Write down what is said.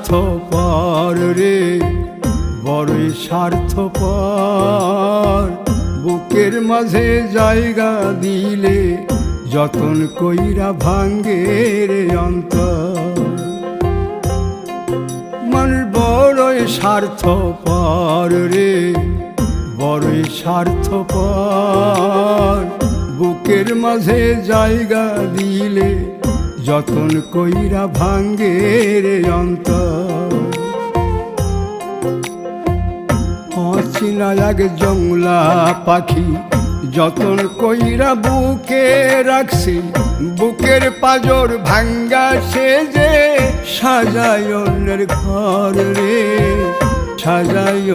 স্বার্থপর রে, বড়ই স্বার্থপর। বুকের মাঝে জায়গা দিলে যতন কইরা ভাঙ্গে রে অন্তর। মানুষ বড়ই স্বার্থপর রে, বড়ই স্বার্থপর। বুকের মাঝে জায়গা দিলে যতন কইরা ভাঙ্গে রে অন্তর। অচিনা এক জংলা পাখি যতন কইরা বুকে রাখছি, বুকের পাজর ভাঙ্গা সে যে সাজায় অন্যের ঘর রে, সাজায়